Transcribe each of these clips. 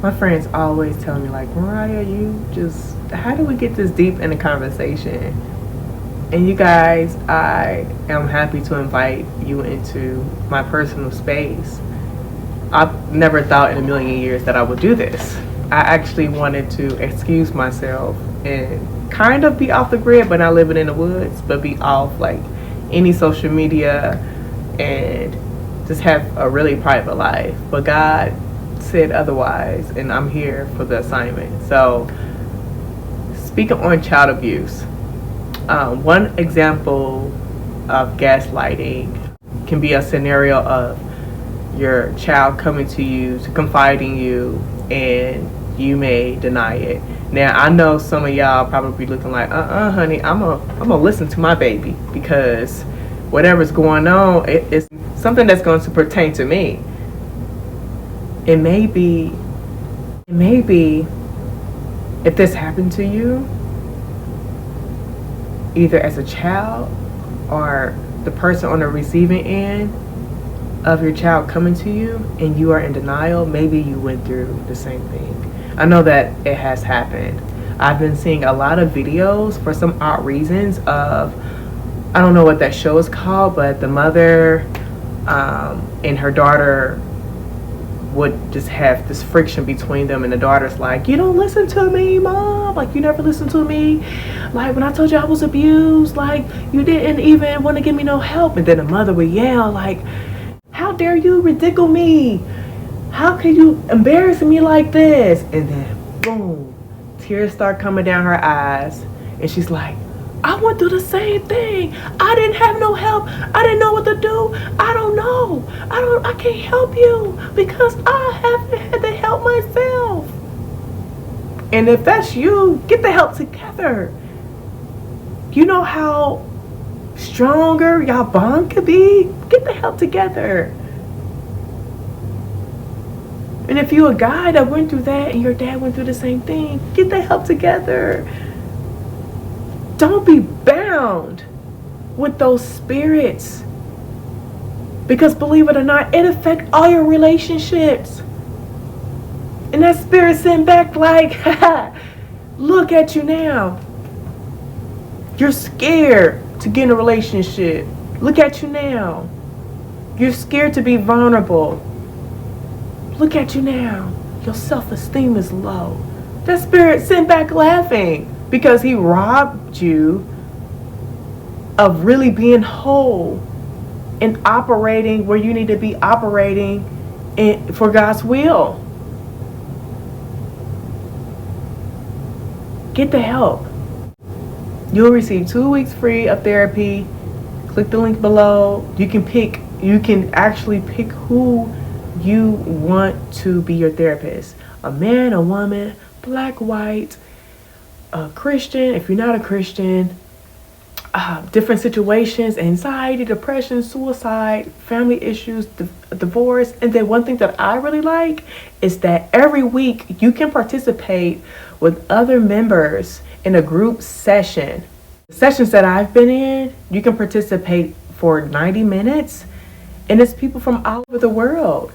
My friends always tell me, like, Mariah, how do we get this deep in a conversation? And you guys, I am happy to invite you into my personal space. I've never thought in a million years that I would do this. I actually wanted to excuse myself and kind of be off the grid, but not living in the woods, but be off like any social media and just have a really private life. But God said otherwise, and I'm here for the assignment. So, speaking on child abuse, one example of gaslighting can be a scenario of your child coming to you to confide in you, and you may deny it. Now, I know some of y'all probably looking like, honey, I'm gonna listen to my baby, because whatever's going on, it's something that's going to pertain to me. It may be if this happened to you, either as a child or the person on the receiving end of your child coming to you and you are in denial, maybe you went through the same thing. I know that it has happened. I've been seeing a lot of videos for some odd reasons of, I don't know what that show is called, but the mother and her daughter would just have this friction between them, and the daughter's like, you don't listen to me, mom, like you never listen to me, like when I told you I was abused, like you didn't even want to give me no help. And then the mother would yell like, how dare you ridicule me, how can you embarrass me like this? And then boom, tears start coming down her eyes, and she's like, I went through the same thing. I didn't have no help. I didn't know what to do. I don't know. I can't help you because I haven't had to help myself. And if that's you, get the help together. You know how stronger y'all bond could be? Get the help together. And if you're a guy that went through that and your dad went through the same thing, get the help together. Don't be bound with those spirits, because believe it or not, it affects all your relationships. And that spirit sitting back like, look at you now. You're scared to get in a relationship. Look at you now. You're scared to be vulnerable. Look at you now. Your self-esteem is low. That spirit sitting back laughing, because he robbed you of really being whole and operating where you need to be operating for God's will. Get the help. You'll receive 2 weeks free of therapy. Click the link below. You can actually pick who you want to be your therapist. A man, a woman, black, white, a Christian, if you're not a Christian, different situations, anxiety, depression, suicide, family issues, divorce. And then one thing that I really like is that every week you can participate with other members in a group session. The sessions that I've been in, you can participate for 90 minutes, and it's people from all over the world.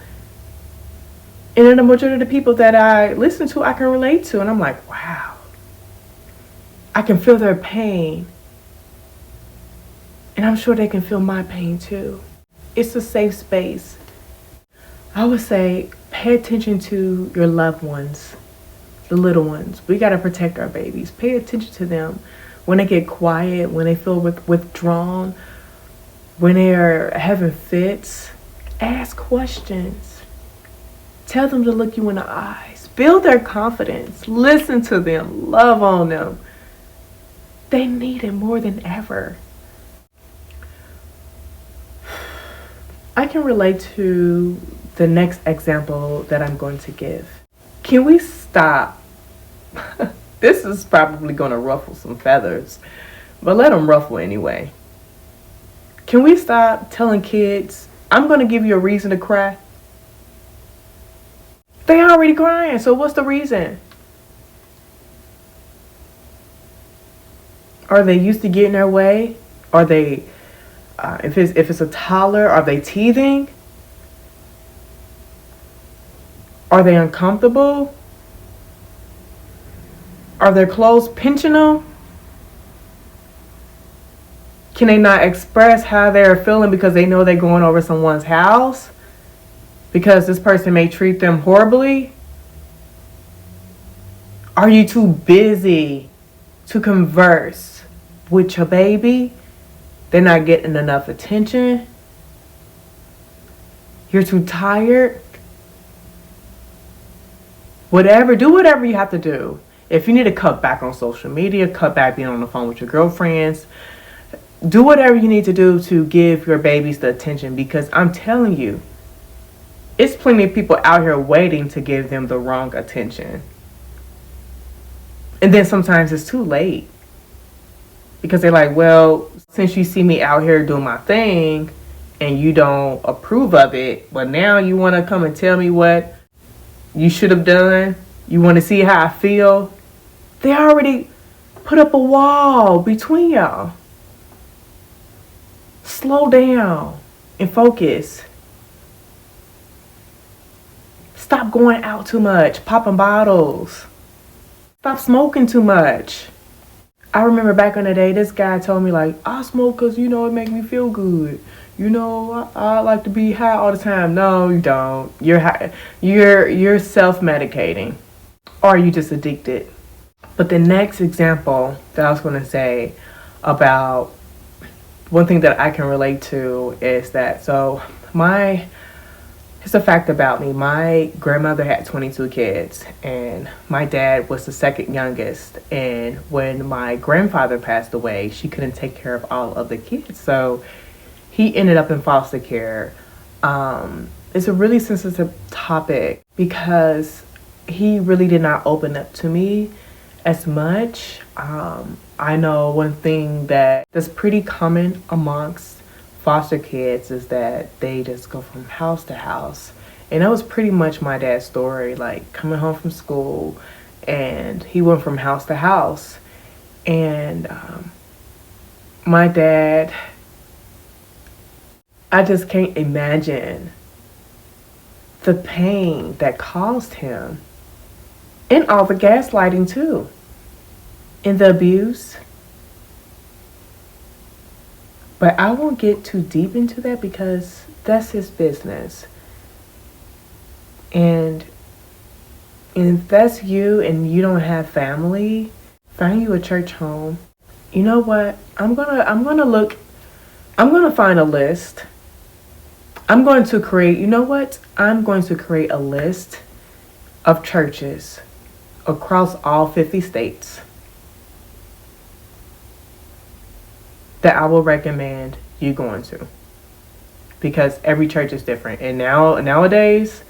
And then the majority of the people that I listen to, I can relate to, and I'm like, wow. I can feel their pain, and I'm sure they can feel my pain too. It's a safe space. I would say pay attention to your loved ones, the little ones. We got to protect our babies. Pay attention to them when they get quiet, when they feel withdrawn, when they're having fits. Ask questions. Tell them to look you in the eyes. Build their confidence. Listen to them. Love on them. They need it more than ever. I can relate to the next example that I'm going to give. Can we stop? This is probably going to ruffle some feathers, but let them ruffle anyway. Can we stop telling kids, I'm going to give you a reason to cry? They already crying, so what's the reason? Are they used to getting their way? Are they, if it's a toddler, are they teething? Are they uncomfortable? Are their clothes pinching them? Can they not express how they're feeling because they know they're going over someone's house? Because this person may treat them horribly? Are you too busy to converse with your baby? They're not getting enough attention? You're too tired? Do whatever you have to do. If you need to cut back on social media, cut back being on the phone with your girlfriends, do whatever you need to do to give your babies the attention, because I'm telling you, it's plenty of people out here waiting to give them the wrong attention. And then sometimes it's too late, because they're like, well, since you see me out here doing my thing and you don't approve of it, but now you want to come and tell me what you should have done. You want to see how I feel. They already put up a wall between y'all. Slow down and focus. Stop going out too much, popping bottles. Stop smoking too much. I remember back in the day, this guy told me, like, I smoke because, it make me feel good. I like to be high all the time. No, you don't. You're high. You're self-medicating, or you just addicted. But the next example that I was going to say about one thing that I can relate to is that, it's a fact about me. My grandmother had 22 kids, and my dad was the second youngest. And when my grandfather passed away, she couldn't take care of all of the kids. So he ended up in foster care. It's a really sensitive topic because he really did not open up to me as much. I know one thing that's pretty common amongst foster kids is that they just go from house to house. And that was pretty much my dad's story, like coming home from school, and he went from house to house. And my dad, I just can't imagine the pain that caused him, and all the gaslighting too, and the abuse. But I won't get too deep into that because that's his business. And if that's you and you don't have family, find you a church home. You know what? I'm gonna find a list. I'm going to create a list of churches across all 50 states that I will recommend you going to, because every church is different. And nowadays,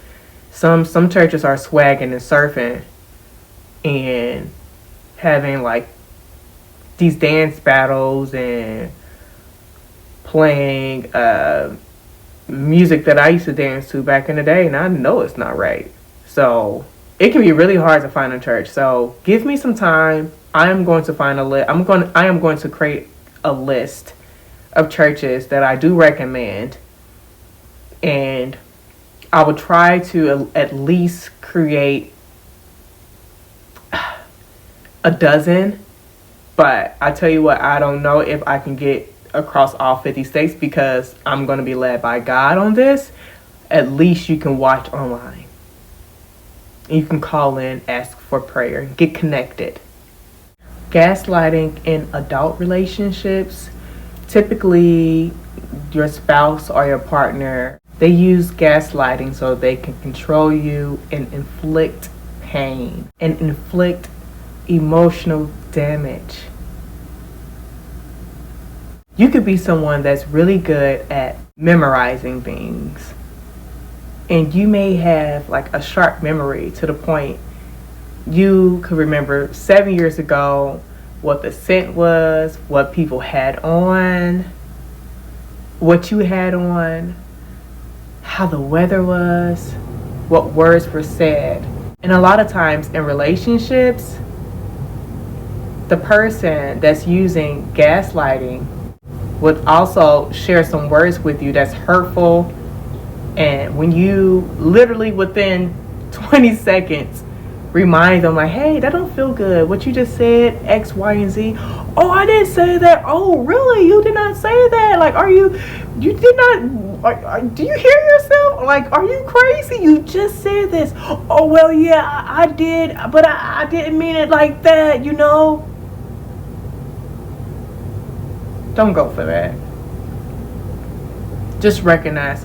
some churches are swagging and surfing and having like these dance battles and playing music that I used to dance to back in the day, and I know it's not right. So it can be really hard to find a church. So give me some time. I am going to find I am going to create a list of churches that I do recommend, and I will try to at least create a dozen. But I tell you what, I don't know if I can get across all 50 states, because I'm going to be led by God on this. At least you can watch online. You can call in, ask for prayer, get connected. Gaslighting in adult relationships, typically your spouse or your partner, they use gaslighting so they can control you and inflict pain and inflict emotional damage. You could be someone that's really good at memorizing things, and you may have like a sharp memory to the point you could remember 7 years ago what the scent was, what people had on, what you had on, how the weather was, what words were said. And a lot of times in relationships, the person that's using gaslighting would also share some words with you that's hurtful. And when you literally within 20 seconds remind them like, hey, that don't feel good. What you just said, X, Y, and Z. Oh, I didn't say that. Oh, really? You did not say that. Like, you did not, do you hear yourself? Like, are you crazy? You just said this. Oh, well, yeah, I did, but I didn't mean it like that, you know? Don't go for that. Just recognize